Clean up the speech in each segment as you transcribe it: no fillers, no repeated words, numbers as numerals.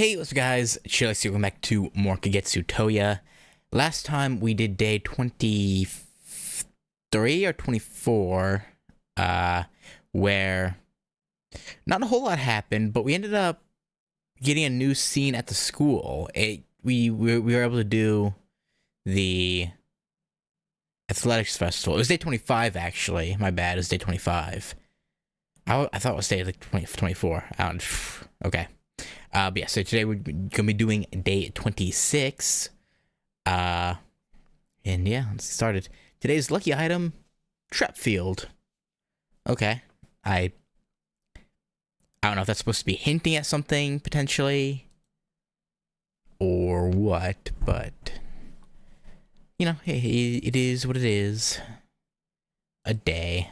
Hey, what's up guys, Chilix here, welcome back to more Kagetsu Tohya. Last time we did day 23 or 24, where not a whole lot happened, but we ended up getting a new scene at the school. We were able to do the athletics festival. It was day 25 actually, my bad, it was day 25. I thought it was day like 24, okay. But yeah, so today we're gonna be doing day 26. And yeah, let's get started. Today's lucky item, trap field. Okay. I don't know if that's supposed to be hinting at something potentially or what, but you know, hey, it is what it is. A day.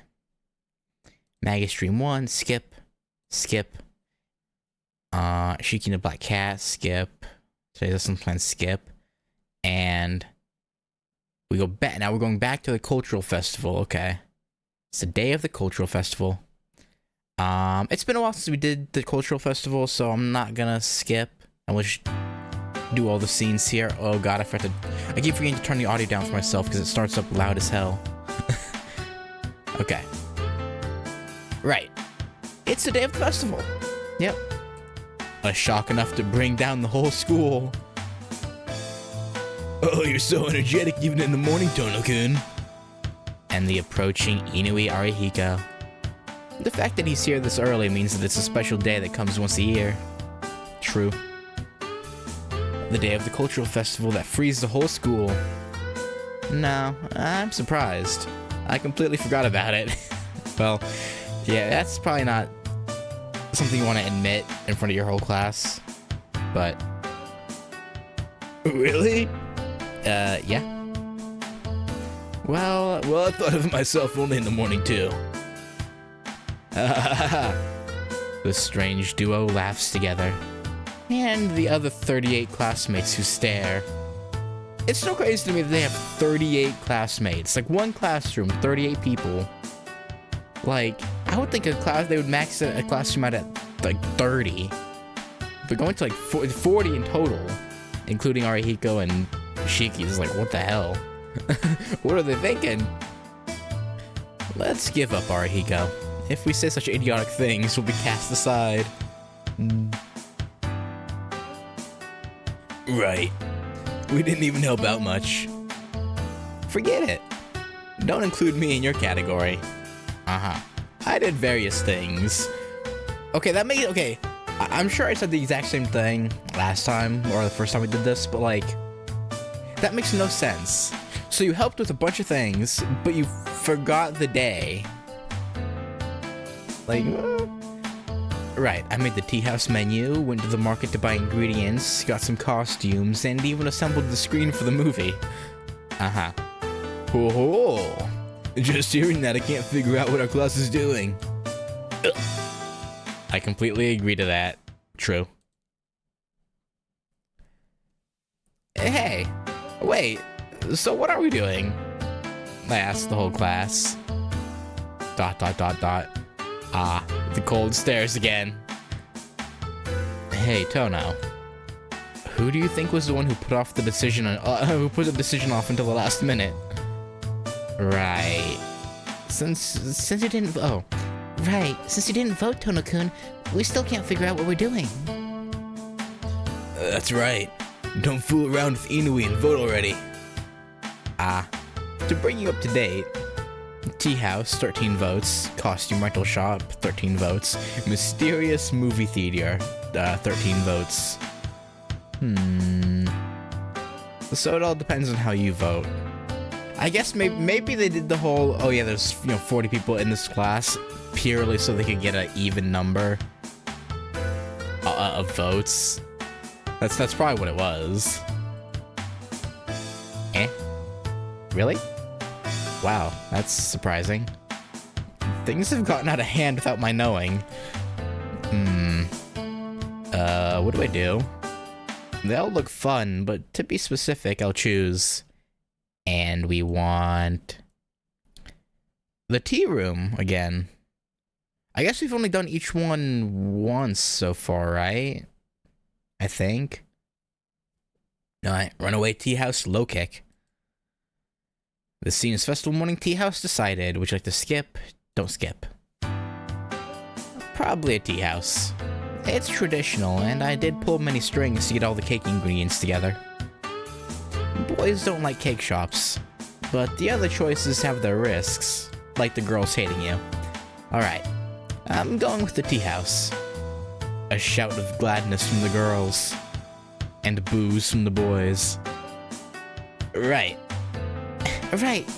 Mega Stream 1, skip. Shiki and the Black Cat, skip. Today's lesson plan, skip. And we go back. Now we're going back to the cultural festival. Okay. It's the day of the cultural festival. It's been a while since we did the cultural festival, so I'm not gonna skip. And we'll just do all the scenes here. Oh god, I keep forgetting to turn the audio down for myself because it starts up loud as hell. Okay. Right. It's the day of the festival. Yep. A shock enough to bring down the whole school. Oh, you're so energetic even in the morning, Tono-kun. And the approaching Inui Arihiko. The fact that he's here this early means that it's a special day that comes once a year. True. The day of the cultural festival that frees the whole school. No, I'm surprised. I completely forgot about it. Well, yeah, that's probably not something you want to admit in front of your whole class, but really? Yeah. Well, I thought of myself only in the morning too. The strange duo laughs together, and the other 38 classmates who stare. It's so crazy to me that they have 38 classmates, like one classroom, 38 people. Like, I would think they would max a classroom out at like 30. But going to like 40 in total, including Arihiko and Shiki, is like, what the hell? What are they thinking? Let's give up, Arihiko. If we say such idiotic things, we'll be cast aside. Right. We didn't even help out much. Forget it. Don't include me in your category. I did various things. Okay, I'm sure I said the exact same thing last time, or the first time we did this, but like, that makes no sense. So you helped with a bunch of things, but you forgot the day. Like, right, I made the tea house menu, went to the market to buy ingredients, got some costumes, and even assembled the screen for the movie. Ho-ho! Just hearing that, I can't figure out what our class is doing. Ugh. I completely agree to that. True. Hey, wait, so what are we doing? I asked the whole class. ... Ah, the cold stares again. Hey, Tono. Who do you think was the one who put off the decision who put the decision off until the last minute? Right. Since you didn't vote, Tono-kun, we still can't figure out what we're doing. That's right. Don't fool around with Inui and vote already. To bring you up to date, Tea House, 13 votes. Costume rental shop, 13 votes. Mysterious movie theater, 13 votes. So it all depends on how you vote. I guess maybe they did the whole, oh yeah, there's 40 people in this class purely so they could get an even number of votes. That's probably what it was. Really? Wow, that's surprising. Things have gotten out of hand without my knowing. What do I do? They all look fun, but to be specific, I'll choose. And we want the tea room again. I guess we've only done each one once so far, right? I think. Alright, runaway tea house, low kick. The scene is festival morning tea house decided. Would you like to skip? Don't skip. Probably a tea house. It's traditional, and I did pull many strings to get all the cake ingredients together. Boys don't like cake shops, but the other choices have their risks, like the girls hating you. Alright, I'm going with the tea house. A shout of gladness from the girls, and boos from the boys. Right,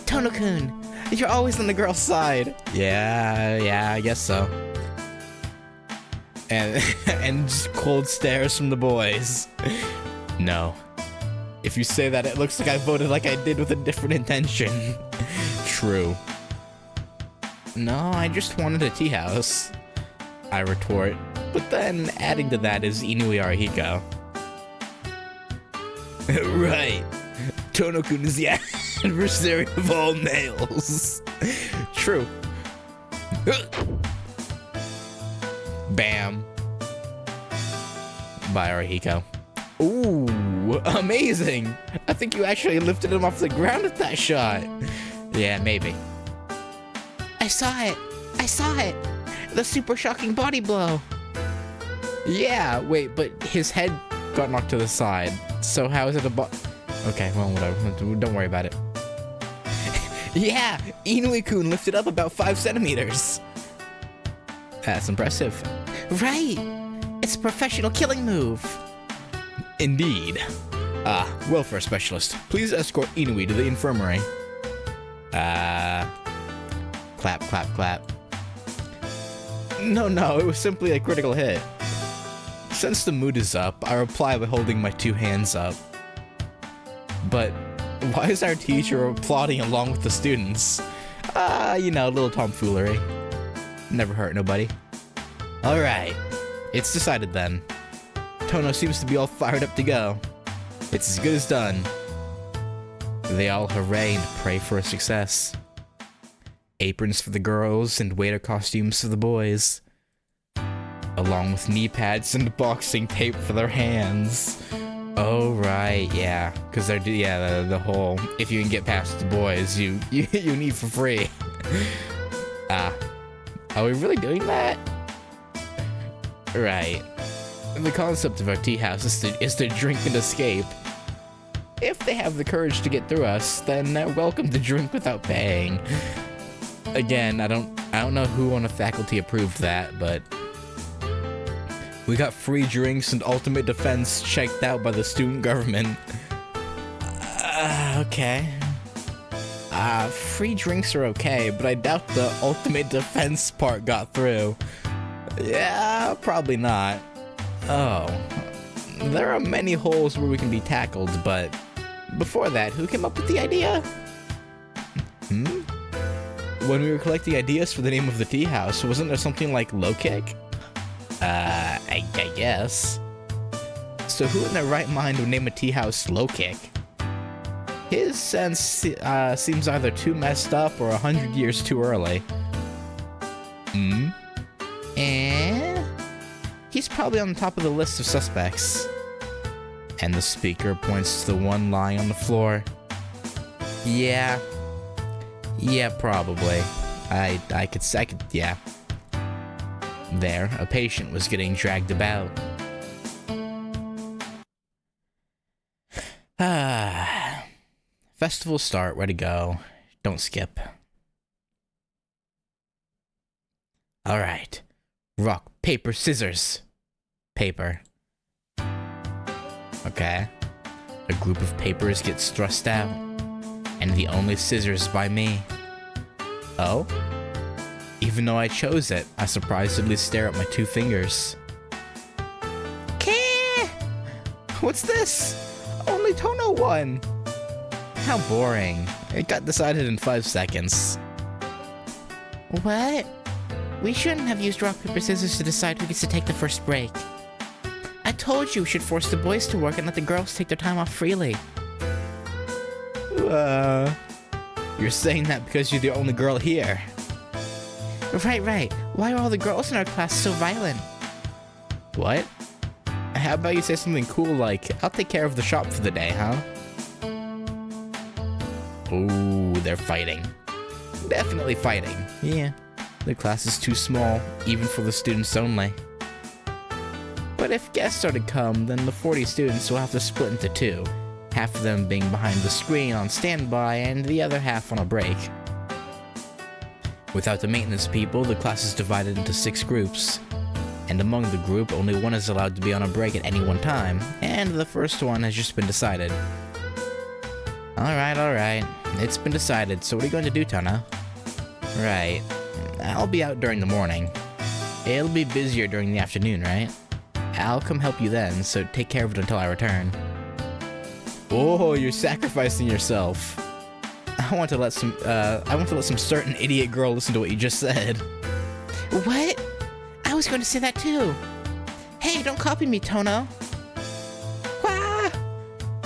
Tono-kun, you're always on the girl's side. Yeah, I guess so. And just cold stares from the boys. No. If you say that, it looks like I voted like I did with a different intention. True. No, I just wanted a tea house, I retort. But then, adding to that is Inui Arihiko. Right. Tono-kun is the adversary of all males. True. Bam. By Arihiko. Ooh, amazing! I think you actually lifted him off the ground with that shot. Yeah, maybe. I saw it! The super shocking body blow! Yeah, wait, but his head got knocked to the side. So how is it a Okay, well, whatever. Don't worry about it. Yeah! Inui-kun lifted up about 5 centimeters! That's impressive. Right! It's a professional killing move! Indeed. Welfare specialist, please escort Inui to the infirmary. Clap, clap, clap. No, it was simply a critical hit. Since the mood is up, I reply by holding my 2 hands up. But why is our teacher applauding along with the students? A little tomfoolery. Never hurt nobody. Alright, it's decided then. Tono seems to be all fired up to go. It's as good as done. They all hooray and pray for a success. Aprons for the girls and waiter costumes for the boys. Along with knee pads and boxing tape for their hands. Oh right, yeah. Cause they're the whole if you can get past the boys, you need for free. Are we really doing that? Right. The concept of our tea house is to drink and escape. If they have the courage to get through us, then they're welcome to drink without paying. Again, I don't know who on the faculty approved that, but we got free drinks and ultimate defense checked out by the student government. Okay. Free drinks are okay, but I doubt the ultimate defense part got through. Yeah, probably not. Oh, there are many holes where we can be tackled, but before that, who came up with the idea? When we were collecting ideas for the name of the tea house, wasn't there something like low kick? I guess. So who in their right mind would name a tea house low kick? His sense seems either too messed up or 100 years too early. He's probably on the top of the list of suspects. And the speaker points to the one lying on the floor. Yeah, probably. I could, yeah. There, a patient was getting dragged about. Festival start, where to go. Don't skip. Alright. Rock, paper, scissors. Paper. Okay. A group of papers gets thrust out. And the only scissors by me. Oh? Even though I chose it, I surprisingly stare at my 2 fingers. Keh! What's this? Only Tono won! How boring. It got decided in 5 seconds. What? We shouldn't have used rock, paper, scissors to decide who gets to take the first break. I told you we should force the boys to work and let the girls take their time off freely. You're saying that because you're the only girl here. Right. Why are all the girls in our class so violent? What? How about you say something cool like, I'll take care of the shop for the day, huh? Ooh, they're fighting. Definitely fighting. Yeah, the class is too small, even for the students only. But if guests are to come, then the 40 students will have to split into two. Half of them being behind the screen on standby, and the other half on a break. Without the maintenance people, the class is divided into 6 groups. And among the group, only one is allowed to be on a break at any one time, and the first one has just been decided. Alright. It's been decided, so what are you going to do, Tana? Right. I'll be out during the morning. It'll be busier during the afternoon, right? I'll come help you then, so take care of it until I return. Oh, you're sacrificing yourself. I want to let some certain idiot girl listen to what you just said. What? I was going to say that too. Hey, don't copy me, Tono. Wah!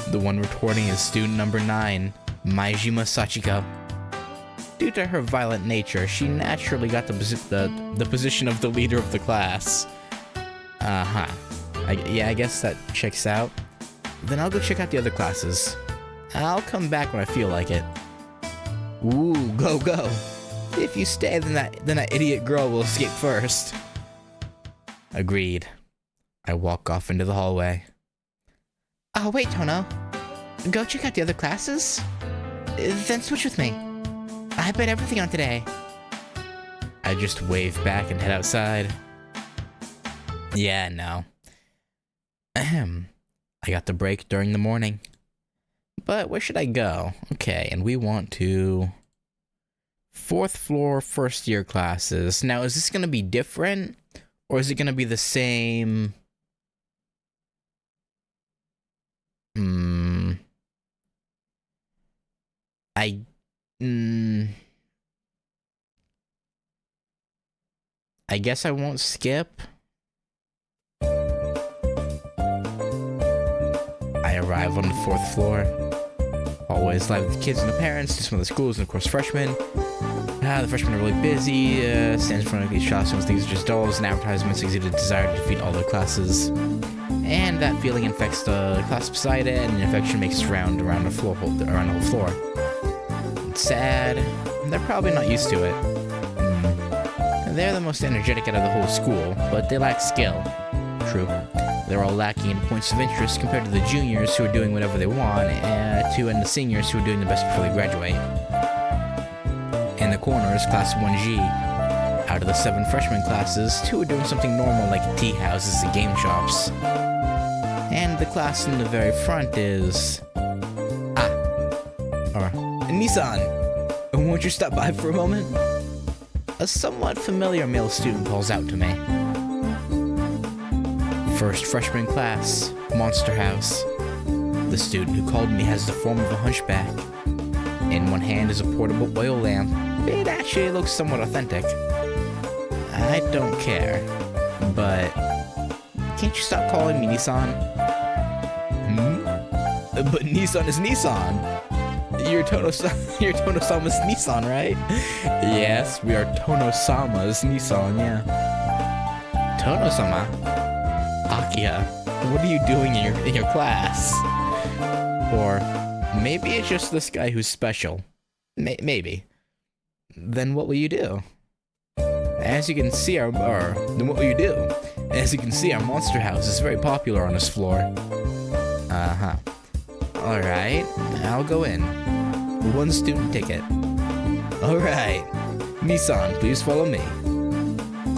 The one retorting is student number 9, Maijima Sachiko. Due to her violent nature, she naturally got the position of the leader of the class. I guess that checks out. Then I'll go check out the other classes. I'll come back when I feel like it. Ooh, go. If you stay, then that idiot girl will escape first. Agreed. I walk off into the hallway. Oh, wait, Tono. Go check out the other classes? Then switch with me. I bet everything on today. I just wave back and head outside. Yeah, no. Ahem. I got the break during the morning. But where should I go? Okay, and we want to... 4th floor, first year classes. Now, is this going to be different? Or is it going to be the same? I guess I won't skip. I arrive on the 4th floor. Always live with the kids and the parents, just some of the schools, and of course freshmen. The freshmen are really busy, stands in front of each classroom, things are just dolls and advertisements exhibit a desire to defeat all their classes. And that feeling infects the class beside it, and the infection makes its round around the whole floor. It's sad. They're probably not used to it. They're the most energetic out of the whole school, but they lack skill. True. They're all lacking in points of interest compared to the juniors who are doing whatever they want, and the seniors who are doing the best before they graduate. In the corner is Class 1G. Out of the 7 freshman classes, 2 are doing something normal like tea houses and game shops. And the class in the very front is... Nissan! Won't you stop by for a moment? A somewhat familiar male student calls out to me. First freshman class, Monster House. The student who called me has the form of a hunchback. In one hand is a portable oil lamp. It actually looks somewhat authentic. I don't care, but can't you stop calling me Nissan? But Nissan is Nissan. You're Tono-sama's Nissan, right? Yes, we are Tono-sama's Nissan, yeah. Tono-sama? Akia, what are you doing in your class? Or maybe it's just this guy who's special. Maybe. Then what will you do? As you can see, then what will you do? As you can see, our monster house is very popular on this floor. Alright, I'll go in. 1 student ticket. Alright. Nissan, please follow me.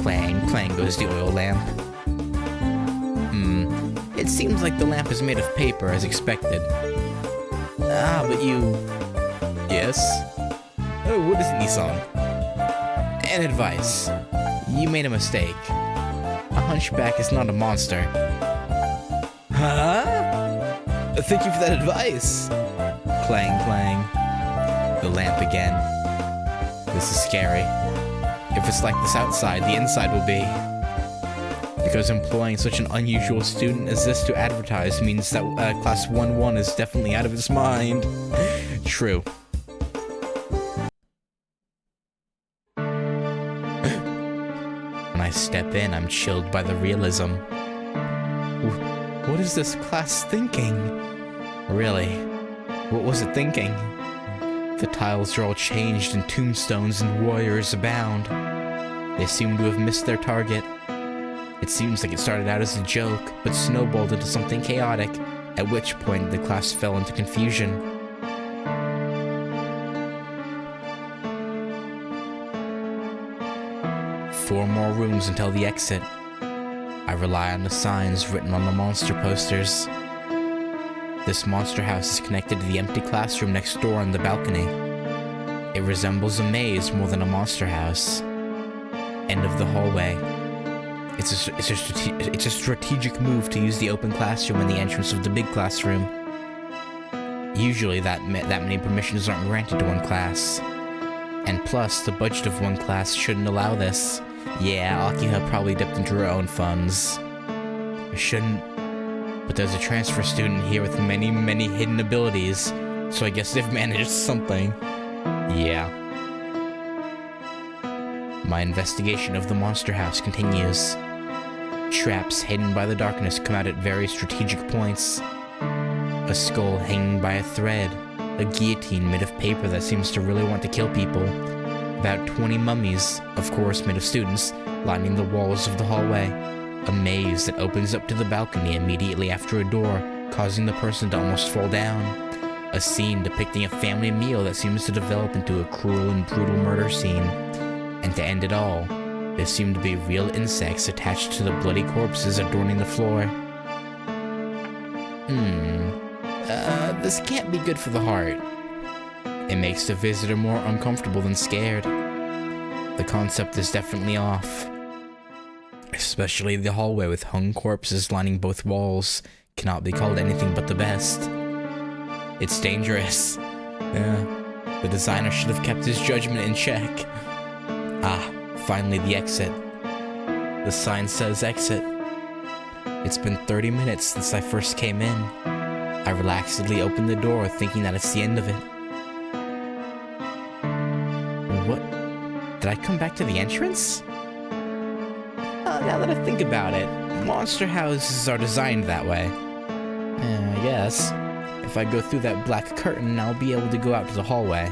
Clang, clang goes the oil lamp. It seems like the lamp is made of paper as expected. But you... Yes? Oh, what is it, Nissan? An advice. You made a mistake. A hunchback is not a monster. Huh? Thank you for that advice. Clang, clang. The lamp again. This is scary. If it's like this outside, the inside will be. Because employing such an unusual student as this to advertise means that Class 1-1 is definitely out of its mind. True. When I step in, I'm chilled by the realism. What is this class thinking? Really, what was it thinking? The tiles are all changed and tombstones and warriors abound. They seem to have missed their target. It seems like it started out as a joke, but snowballed into something chaotic, at which point the class fell into confusion. Four more rooms until the exit. I rely on the signs written on the monster posters. This monster house is connected to the empty classroom next door on the balcony. It resembles a maze more than a monster house. End of the hallway. It's a strategic move to use the open classroom in the entrance of the big classroom. Usually that many permissions aren't granted to one class. And plus, the budget of one class shouldn't allow this. Yeah, Akiha probably dipped into her own funds. I shouldn't. But there's a transfer student here with many, many hidden abilities, so I guess they've managed something. Yeah. My investigation of the monster house continues. Traps hidden by the darkness come out at very strategic points. A skull hanging by a thread. A guillotine made of paper that seems to really want to kill people. About 20 mummies, of course made of students, lining the walls of the hallway. A maze that opens up to the balcony immediately after a door, causing the person to almost fall down. A scene depicting a family meal that seems to develop into a cruel and brutal murder scene. And to end it all, there seem to be real insects attached to the bloody corpses adorning the floor. This can't be good for the heart. It makes the visitor more uncomfortable than scared. The concept is definitely off. Especially the hallway with hung corpses lining both walls cannot be called anything but the best. It's dangerous. Yeah, the designer should have kept his judgment in check. Ah, finally the exit. The sign says exit. It's been 30 minutes since I first came in. I relaxedly open the door thinking that it's the end of it. What? Did I come back to the entrance? Now that I think about it, monster houses are designed that way. I guess. If I go through that black curtain, I'll be able to go out to the hallway.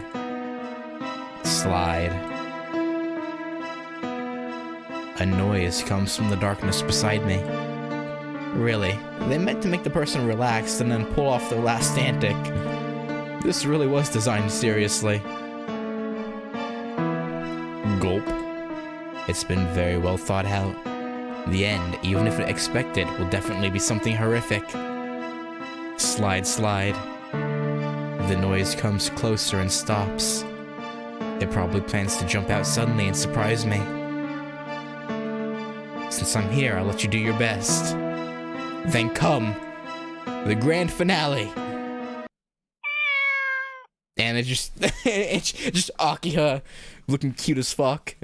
Slide. A noise comes from the darkness beside me. Really, they meant to make the person relaxed and then pull off their last antic. This really was designed seriously. Gulp. It's been very well thought out. The end, even if expected, will definitely be something horrific. Slide, slide. The noise comes closer and stops. It probably plans to jump out suddenly and surprise me. Since I'm here, I'll let you do your best. Then come, the grand finale. And it's just Akiha looking cute as fuck.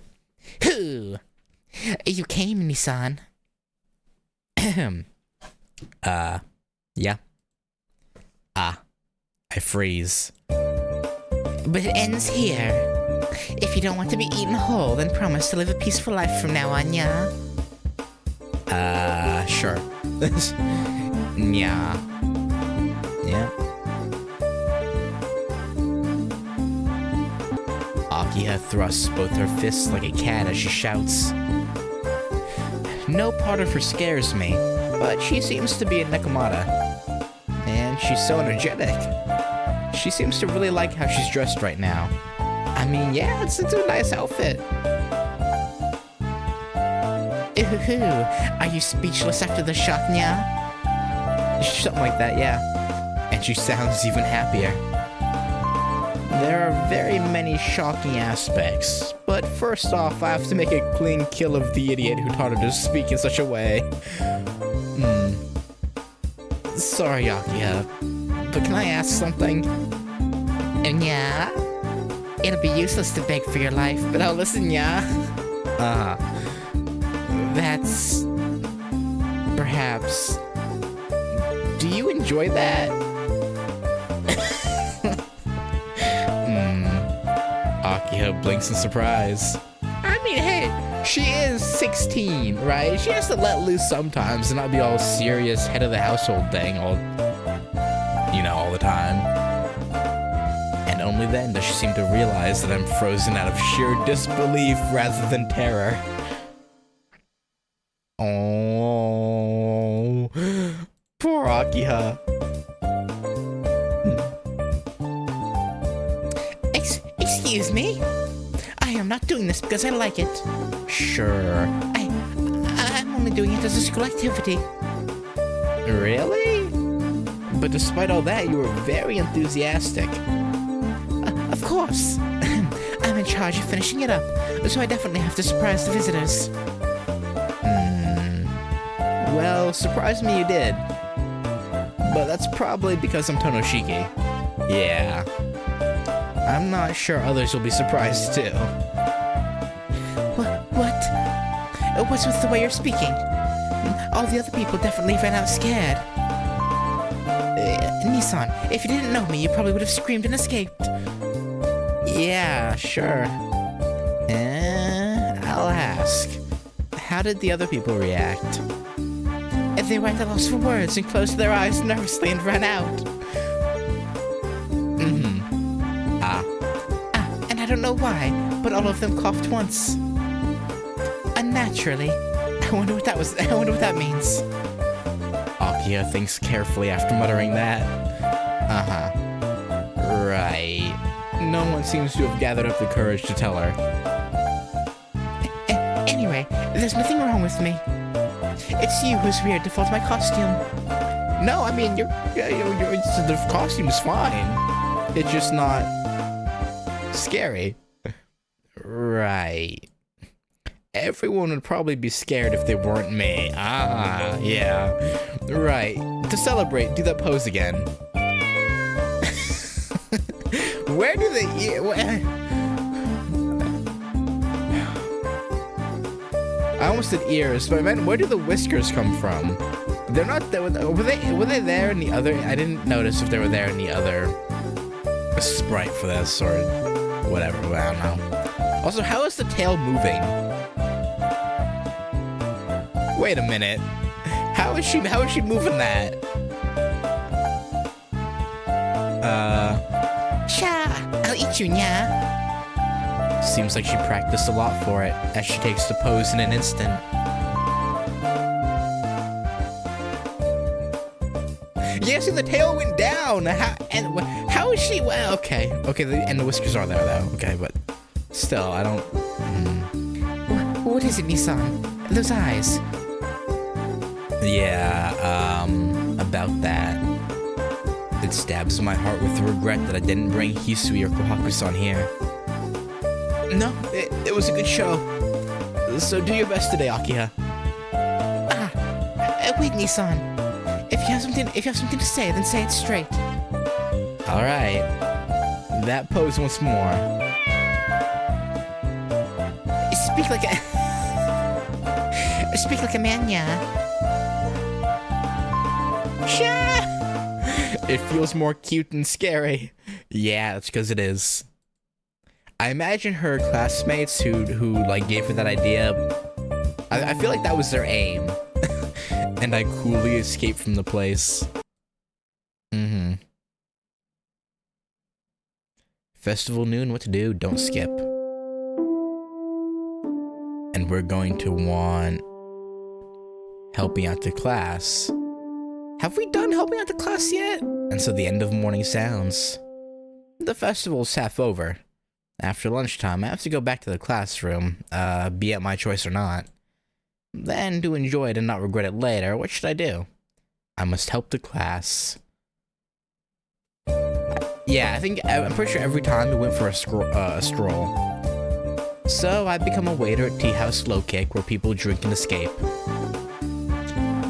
Who? You came, Nissan. Yeah. I freeze. But it ends here. If you don't want to be eaten whole, then promise to live a peaceful life from now on, yeah? Sure. Yeah. Yeah. Akiha thrusts both her fists like a cat as she shouts. No part of her scares me, but she seems to be a Nekomata. And she's so energetic. She seems to really like how she's dressed right now. I mean, yeah, it's a nice outfit. Ooh, are you speechless after the shock, nya? Something like that, yeah. And she sounds even happier. There are very many shocking aspects, but first off, I have to make a clean kill of the idiot who taught her to speak in such a way. Sorry, Akiha, but can I ask something? Yeah? It'll be useless to beg for your life, but I'll listen, yeah? That's... perhaps... Do you enjoy that? Akiha blinks in surprise. I mean, hey, She is 16, right? She has to let loose sometimes and not be all serious head of the household thing all the time. And only then does she seem to realize that I'm frozen out of sheer disbelief rather than terror. Oh, poor Akiha. Excuse me? I am not doing this because I like it. Sure. I'm only doing it as a school activity. Really? But despite all that, you were very enthusiastic. Of course. I'm in charge of finishing it up, so I definitely have to surprise the visitors. Well, surprise me you did. But that's probably because I'm Shiki. Yeah. I'm not sure others will be surprised too. What? What's with the way you're speaking? All the other people definitely ran out scared. Nissan, if you didn't know me, you probably would have screamed and escaped. Yeah, sure. I'll ask. How did the other people react? They were at a loss for words and closed their eyes nervously and ran out. And I don't know why, but all of them coughed once. Unnaturally. I wonder what that means. Akiha thinks carefully after muttering that. Right. No one seems to have gathered up the courage to tell her. Anyway, there's nothing wrong with me. It's you who's weird to fault my costume. No, I mean, the costume's fine. It's just not scary. Right. Everyone would probably be scared if they weren't me. Yeah. Right. To celebrate, do that pose again. Where do they... I almost did ears, but I meant, where do the whiskers come from? They're not there. Were they there in the other? I didn't notice if they were there in the other sprite for this or whatever. I don't know. Also, how is the tail moving? Wait a minute. How is she moving that? Sha, I'll eat you, nya. Seems like she practiced a lot for it, as she takes the pose in an instant. Yeah, see, the tail went down. How is she? Well, okay, and the whiskers are there though. Okay, but still, I don't. What is it, Nissan? Those eyes. Yeah, about that. It stabs my heart with the regret that I didn't bring Hisui or Kohaku-san here. No, it was a good show. So do your best today, Akiha. Wait, Nissan. If you have something to say, then say it straight. All right. That pose once more. Speak like a man, yeah. Sha! It feels more cute and scary. Yeah, that's because it is. I imagine her classmates who like gave her that idea. I feel like that was their aim. And I coolly escaped from the place. Festival noon, what to do? Don't skip. And we're going to want helping out the class. Have we done helping out the class yet? And so the end of morning sounds. The festival's half over. After lunchtime, I have to go back to the classroom, be it my choice or not. Then, to enjoy it and not regret it later, what should I do? I must help the class. Yeah, I'm pretty sure every time we went for a stroll. So, I become a waiter at Tea House Slow Cake, where people drink and escape.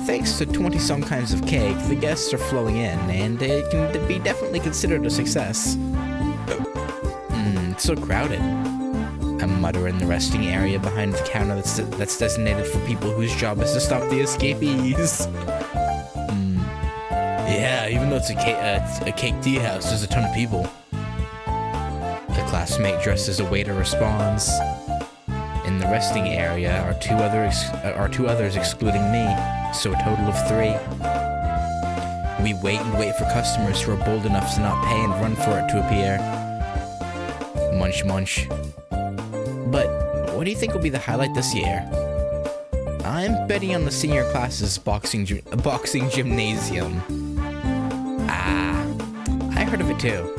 Thanks to 20-some kinds of cake, the guests are flowing in, and it can be definitely considered a success. It's so crowded. I mutter in the resting area behind the counter that's designated for people whose job is to stop the escapees. Yeah, even though it's a cake tea house, there's a ton of people. A classmate dressed as a waiter responds. In the resting area are two others excluding me, so a total of 3. We wait and wait for customers who are bold enough to not pay and run for it to appear. Munch munch. But what do you think will be the highlight this year? I'm betting on the senior class's boxing gymnasium. Ah, I heard of it too.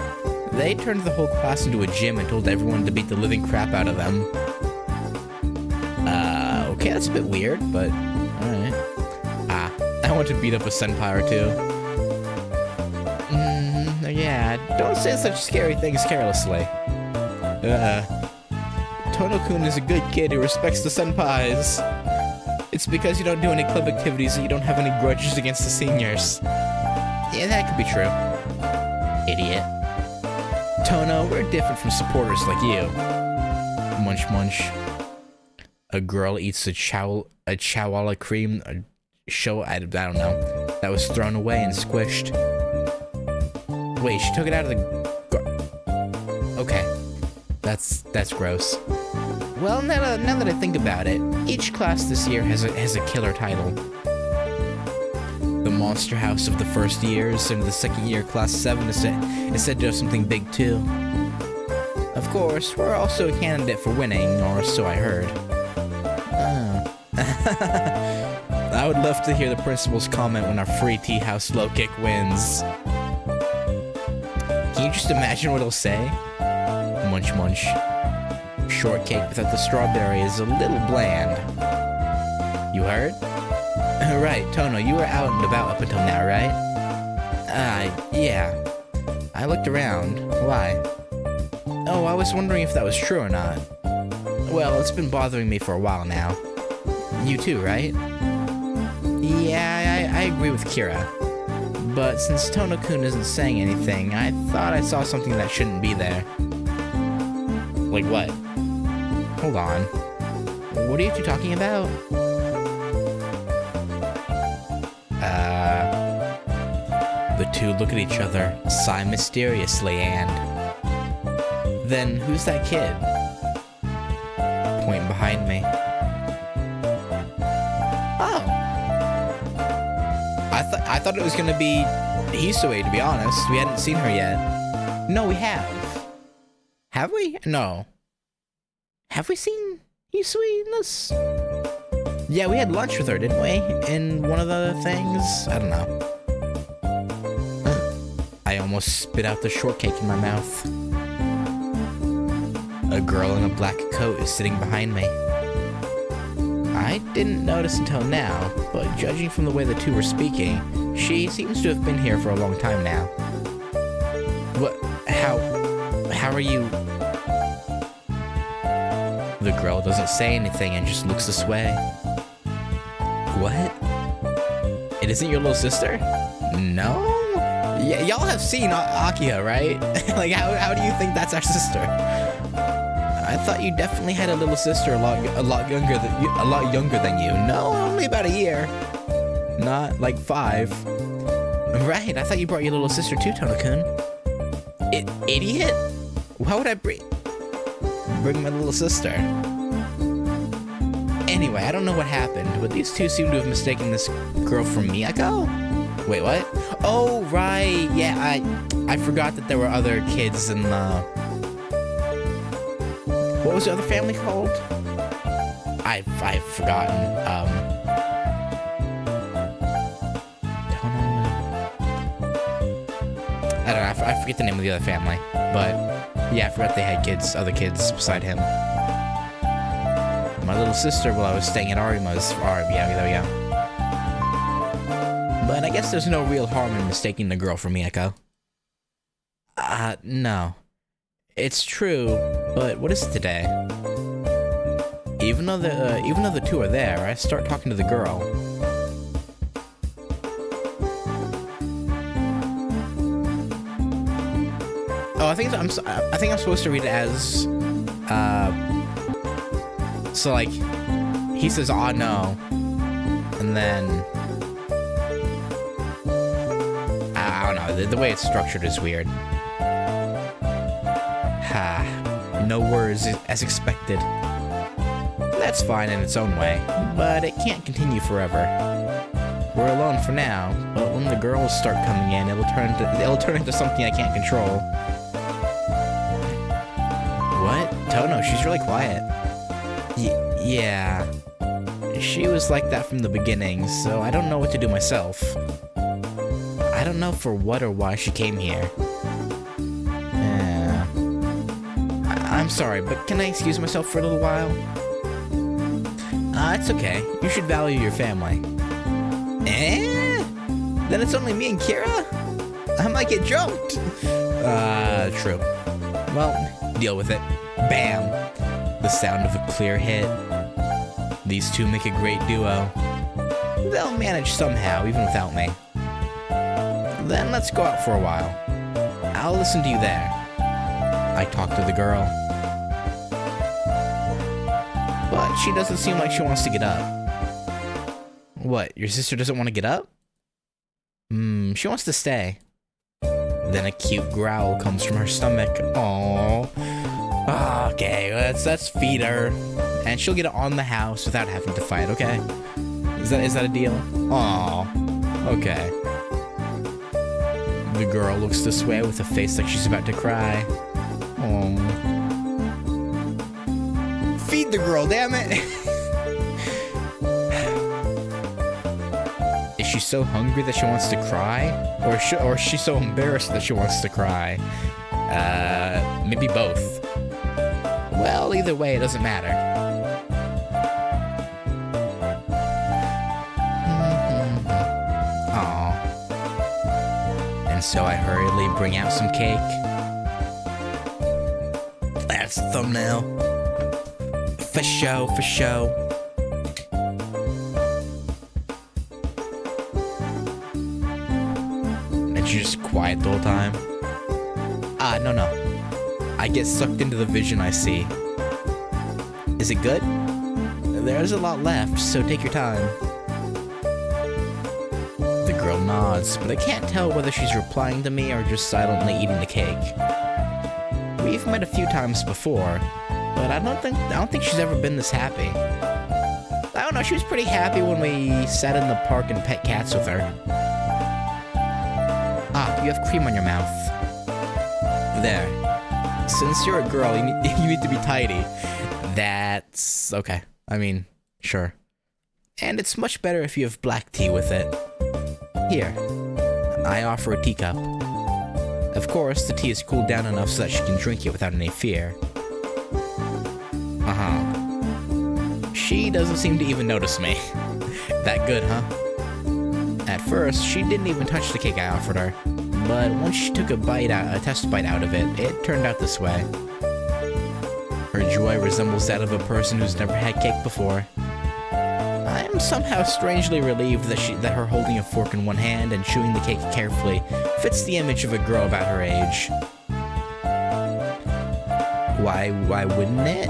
They turned the whole class into a gym and told everyone to beat the living crap out of them. Okay, that's a bit weird, but alright. I want to beat up a senpai or 2. Yeah, don't say such scary things carelessly. Tono-kun is a good kid who respects the senpais. It's because you don't do any club activities that you don't have any grudges against the seniors. Yeah, that could be true. Idiot. Tono, we're different from supporters like you. Munch munch. A girl eats a chowala cream, I don't know, that was thrown away and squished. Wait, she took it out of the... Okay. That's gross. Well, now that I think about it, each class this year has a killer title. The Monster House of the first years and the second year class 7 is said to have something big too. Of course, we're also a candidate for winning, or so I heard. I would love to hear the principal's comment when our free tea house low kick wins. Can you just imagine what he'll say? Munch munch. Shortcake without the strawberry is a little bland. You heard? Right, Tono, you were out and about up until now, right? Yeah. I looked around. Why? Oh, I was wondering if that was true or not. Well, it's been bothering me for a while now. You too, right? Yeah, I agree with Kira. But since Tono-kun isn't saying anything, I thought I saw something that shouldn't be there. Like what? Hold on. What are you two talking about? The two look at each other, sigh mysteriously, and... Then, who's that kid? Point behind me. Oh. I thought it was gonna be Hisue, to be honest. We hadn't seen her yet. No, we have. Have we? No. Have we seen Hisue in this? Yeah, we had lunch with her, didn't we? In one of the things? I don't know. I almost spit out the shortcake in my mouth. A girl in a black coat is sitting behind me. I didn't notice until now, but judging from the way the two were speaking, she seems to have been here for a long time now. What? How are you? The girl doesn't say anything and just looks this way. What? It isn't your little sister? No? Yeah, y'all have seen Akiha, right? Like, how do you think that's our sister? I thought you definitely had a little sister a lot younger than you. No, only about a year. Not like 5. Right, I thought you brought your little sister too, Tono-kun. Idiot? Why would I bring my little sister? Anyway, I don't know what happened, but these two seem to have mistaken this girl for Miyako? Wait, what? Oh, right. Yeah, I forgot that there were other kids in the... What was the other family called? I've forgotten. I don't know. I forget the name of the other family. But yeah, I forgot they had other kids beside him. My little sister while I was staying at Arima's. Yeah, there we go. But I guess there's no real harm in mistaking the girl for Miyako. No. It's true, but what is it today? Even though the two are there, I start talking to the girl. Oh, I think I'm supposed to read it as so like he says no, and then I don't know, the way it's structured is weird. No words as expected. That's fine in its own way, but it can't continue forever. We're alone for now, but when the girls start coming in, it'll turn into something I can't control. What? Tono, she's really quiet. Yeah. She was like that from the beginning, so I don't know what to do myself. I don't know for what or why she came here. I'm sorry, but can I excuse myself for a little while? It's okay. You should value your family. Then it's only me and Kira? I might get jumped. True. Well, deal with it. Bam! The sound of a clear hit. These two make a great duo. They'll manage somehow, even without me. Then let's go out for a while. I'll listen to you there. I talk to the girl. But she doesn't seem like she wants to get up. What, your sister doesn't want to get up? She wants to stay. Then a cute growl comes from her stomach. Aww. Okay, let's feed her. And she'll get it on the house without having to fight, okay? Is that a deal? Aww. Okay. The girl looks this way with a face like she's about to cry. Aww. Feed the girl, damn it! Is she so hungry that she wants to cry? Or is she so embarrassed that she wants to cry? Maybe both. Well, either way, it doesn't matter. Aww. And so I hurriedly bring out some cake. That's the thumbnail. For show, for show. And she's just quiet the whole time. No. I get sucked into the vision I see. Is it good? There's a lot left, so take your time. The girl nods, but I can't tell whether she's replying to me or just silently eating the cake. We've met a few times before, but I don't think she's ever been this happy. I don't know, she was pretty happy when we sat in the park and pet cats with her. You have cream on your mouth. There. Since you're a girl, you need to be tidy. That's okay. I mean, sure. And it's much better if you have black tea with it. Here. I offer a teacup. Of course, the tea is cooled down enough so that she can drink it without any fear. She doesn't seem to even notice me. That good, huh? At first, she didn't even touch the cake I offered her. But once she took a test bite out of it, it turned out this way. Her joy resembles that of a person who's never had cake before. I am somehow strangely relieved that her holding a fork in one hand and chewing the cake carefully fits the image of a girl about her age. Why wouldn't it?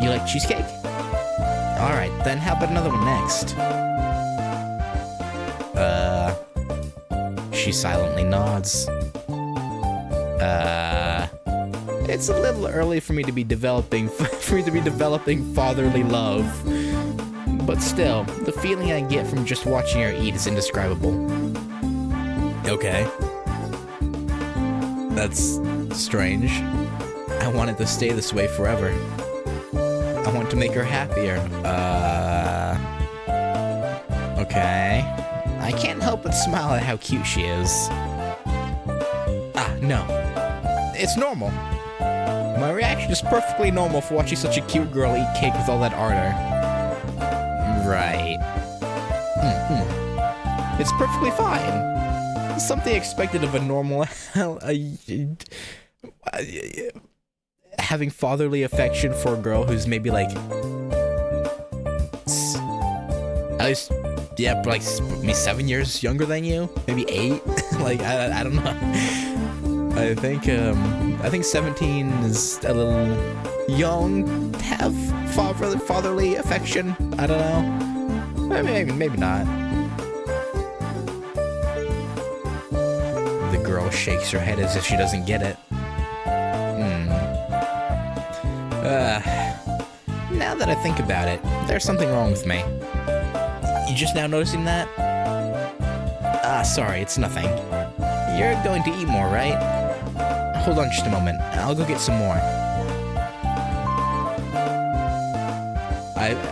You like cheesecake? Alright, then how about another one next? She silently nods. It's a little early for me to be developing fatherly love. But still, the feeling I get from just watching her eat is indescribable. Okay. That's strange. I want it to stay this way forever. I want to make her happier. Okay. I can't help but smile at how cute she is. No. It's normal. My reaction is perfectly normal for watching such a cute girl eat cake with all that ardor. Right. It's perfectly fine. Something expected of a normal... having fatherly affection for a girl who's maybe like... at least... yeah, like maybe 7 years younger than you? Maybe 8? Like, I don't know. I think 17 is a little young to have fatherly affection. I don't know. Maybe not. The girl shakes her head as if she doesn't get it. Now that I think about it, there's something wrong with me. You just now noticing that? Sorry, it's nothing. You're going to eat more, right? Hold on just a moment. I'll go get some more.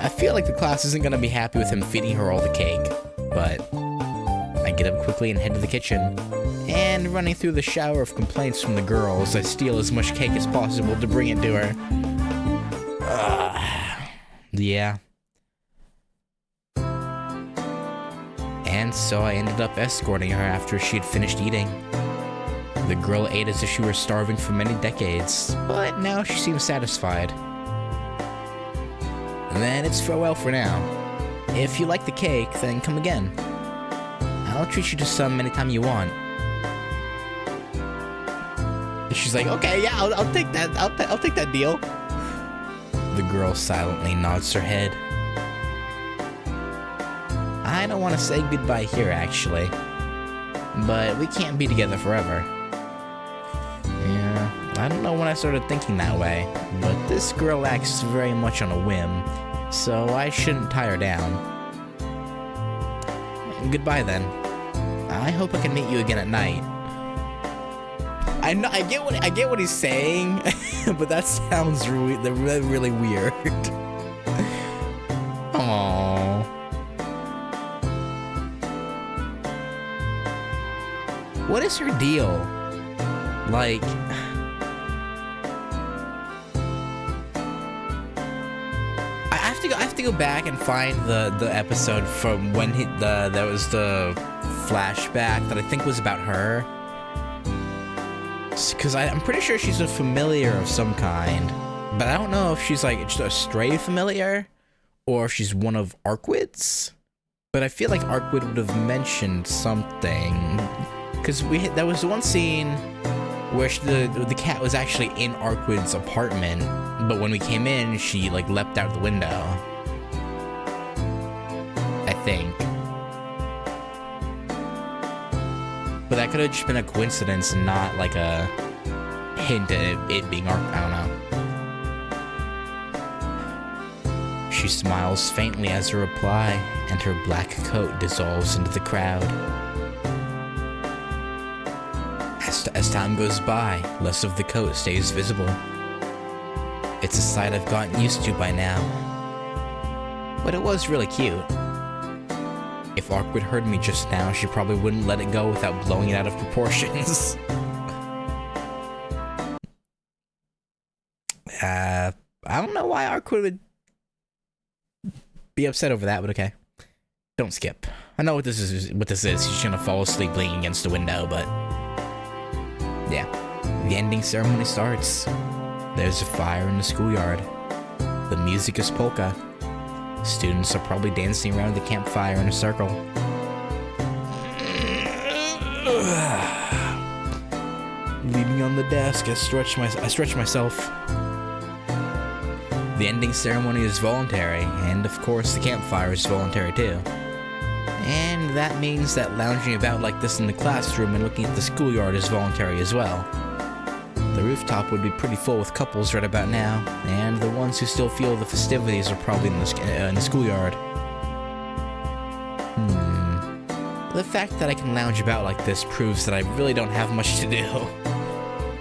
I feel like the class isn't going to be happy with him feeding her all the cake, but I get up quickly and head to the kitchen. And running through the shower of complaints from the girls, I steal as much cake as possible to bring it to her. Yeah. And so I ended up escorting her after she had finished eating. The girl ate as if she were starving for many decades, but now she seems satisfied. And then it's farewell for now. If you like the cake, then come again. I'll treat you to some anytime you want. She's like, okay, yeah, I'll take that. I'll take that deal. The girl silently nods her head. I don't want to say goodbye here, actually. But we can't be together forever. Yeah, I don't know when I started thinking that way, but this girl acts very much on a whim, so I shouldn't tie her down. Goodbye, then. I hope I can meet you again at night. I get what he's saying, but that sounds really weird. Aww. What is her deal? Like, I have to go back and find the episode from when there was the flashback that I think was about her. Because I'm pretty sure she's a familiar of some kind, but I don't know if she's like just a stray familiar or if she's one of Arkwid's. But I feel like Arkwid would have mentioned something, because there was one scene where the cat was actually in Arkwid's apartment, but when we came in, she like leapt out the window. I think. But that could have just been a coincidence and not like a hint at it being Arkwid. I don't know. She smiles faintly as a reply, and her black coat dissolves into the crowd. As time goes by, less of the coat stays visible. It's a sight I've gotten used to by now. But it was really cute. If Arkwid heard me just now, she probably wouldn't let it go without blowing it out of proportions. I don't know why Arkwid would be upset over that, but okay. Don't skip. I know what this is. She's gonna fall asleep leaning against the window, but yeah. The ending ceremony starts. There's a fire in the schoolyard. The music is polka. Students are probably dancing around the campfire in a circle. Leaning on the desk, I stretch myself. The ending ceremony is voluntary, and of course the campfire is voluntary too. And that means that lounging about like this in the classroom and looking at the schoolyard is voluntary as well. The rooftop would be pretty full with couples right about now, and the ones who still feel the festivities are probably in the schoolyard. The fact that I can lounge about like this proves that I really don't have much to do.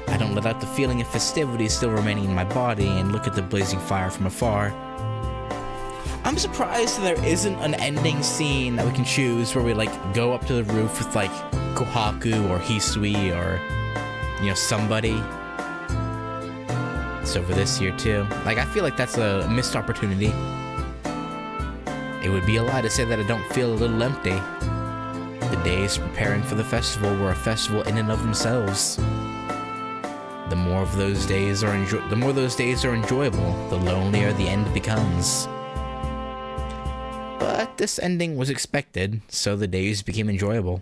I don't let out the feeling of festivity still remaining in my body and look at the blazing fire from afar. I'm surprised that there isn't an ending scene that we can choose where we like go up to the roof with like Kohaku or Hisui or, you know, somebody. It's over this year too. Like, I feel like that's a missed opportunity. It would be a lie to say that I don't feel a little empty. The days preparing for the festival were a festival in and of themselves. The more those days are enjoyable, the lonelier the end becomes. But this ending was expected, so the days became enjoyable.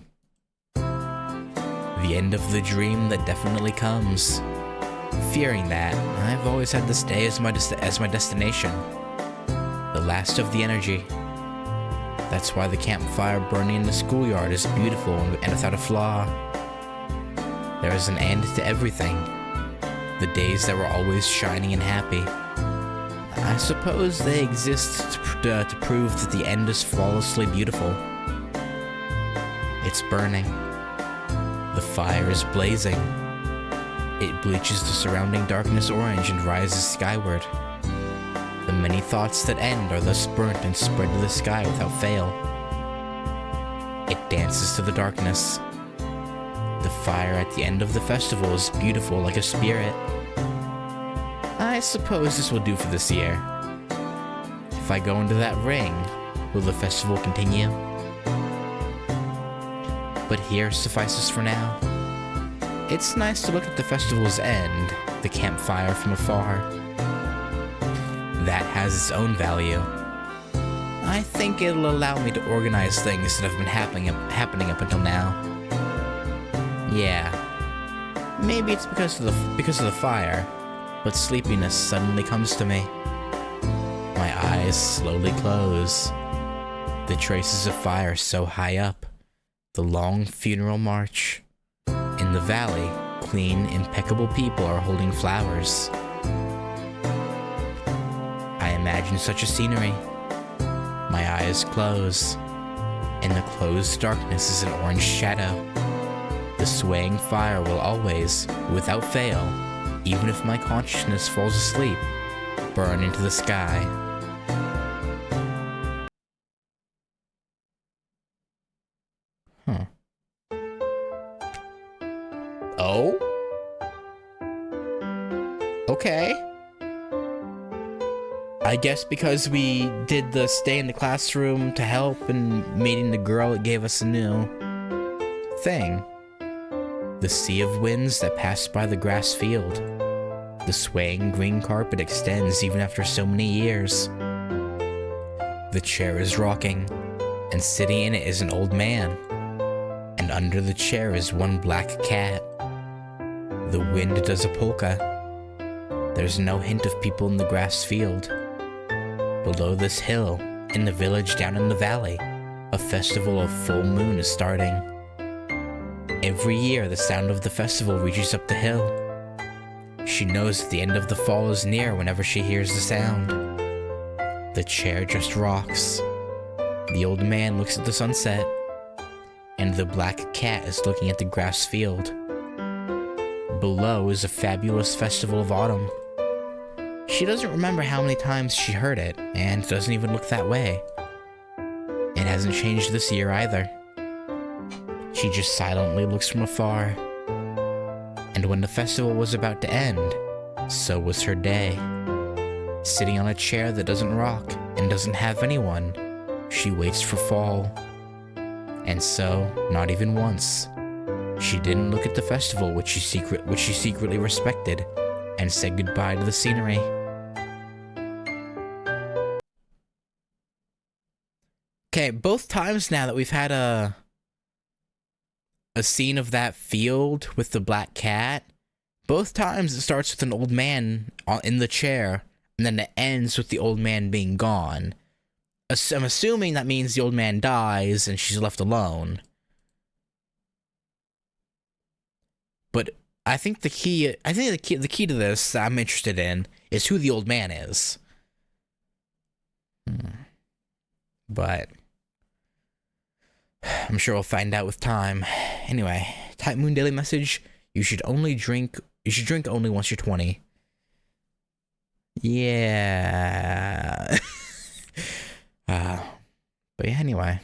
The end of the dream that definitely comes. Fearing that, I've always had this day as my destination. The last of the energy. That's why the campfire burning in the schoolyard is beautiful and without a flaw. There is an end to everything. The days that were always shining and happy. I suppose they exist to prove that the end is flawlessly beautiful. It's burning. The fire is blazing. It bleaches the surrounding darkness orange and rises skyward. The many thoughts that end are thus burnt and spread to the sky without fail. It dances to the darkness. The fire at the end of the festival is beautiful like a spirit. I suppose this will do for this year. If I go into that ring, will the festival continue? But here suffices for now. It's nice to look at the festival's end, the campfire from afar. That has its own value. I think it'll allow me to organize things that have been happening up until now. Yeah, maybe it's because of the fire, but sleepiness suddenly comes to me. My eyes slowly close. The traces of fire so high up. The long funeral march. In the valley, clean, impeccable people are holding flowers. I imagine such a scenery. My eyes close. In the closed darkness is an orange shadow. The swaying fire will always, without fail, even if my consciousness falls asleep, burn into the sky. Huh. Oh? Okay. I guess because we did the stay in the classroom to help and meeting the girl, it gave us a new thing. The sea of winds that pass by the grass field. The swaying green carpet extends even after so many years. The chair is rocking, and sitting in it is an old man. And under the chair is one black cat. The wind does a polka. There's no hint of people in the grass field. Below this hill, in the village down in the valley, a festival of full moon is starting. Every year, the sound of the festival reaches up the hill. She knows that the end of the fall is near whenever she hears the sound. The chair just rocks. The old man looks at the sunset, and the black cat is looking at the grass field. Below is a fabulous festival of autumn. She doesn't remember how many times she heard it, and doesn't even look that way. It hasn't changed this year either. She just silently looks from afar. And when the festival was about to end, so was her day. Sitting on a chair that doesn't rock and doesn't have anyone, she waits for fall. And so, not even once, she didn't look at the festival which she secretly respected, and said goodbye to the scenery. Okay, both times now that we've had a scene of that field with the black cat, both times it starts with an old man in the chair, and then it ends with the old man being gone. I'm assuming that means the old man dies and she's left alone. But I think the key to this that I'm interested in is who the old man is. But I'm sure we'll find out with time. Anyway, Type Moon Daily Message: you should drink only once you're 20. Yeah. But yeah, anyway.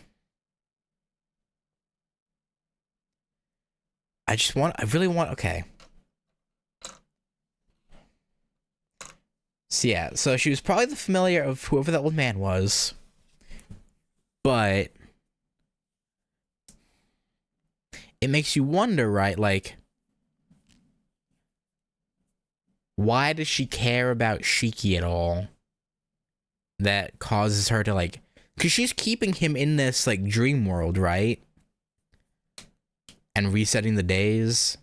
Okay. So yeah, so she was probably the familiar of whoever that old man was. But it makes you wonder, right? Like, why does she care about Shiki at all? That causes her to, like, because she's keeping him in this, like, dream world, right? And resetting the days.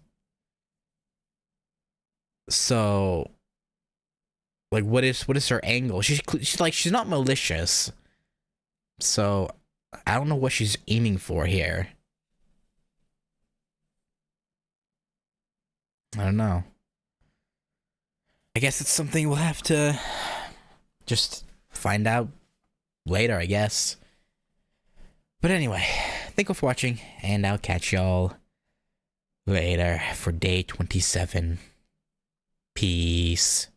So, like, what is her angle? She's not malicious. So, I don't know what she's aiming for here. I don't know. I guess it's something we'll have to just find out later, I guess. But anyway, thank you for watching, and I'll catch y'all later for day 27. Peace.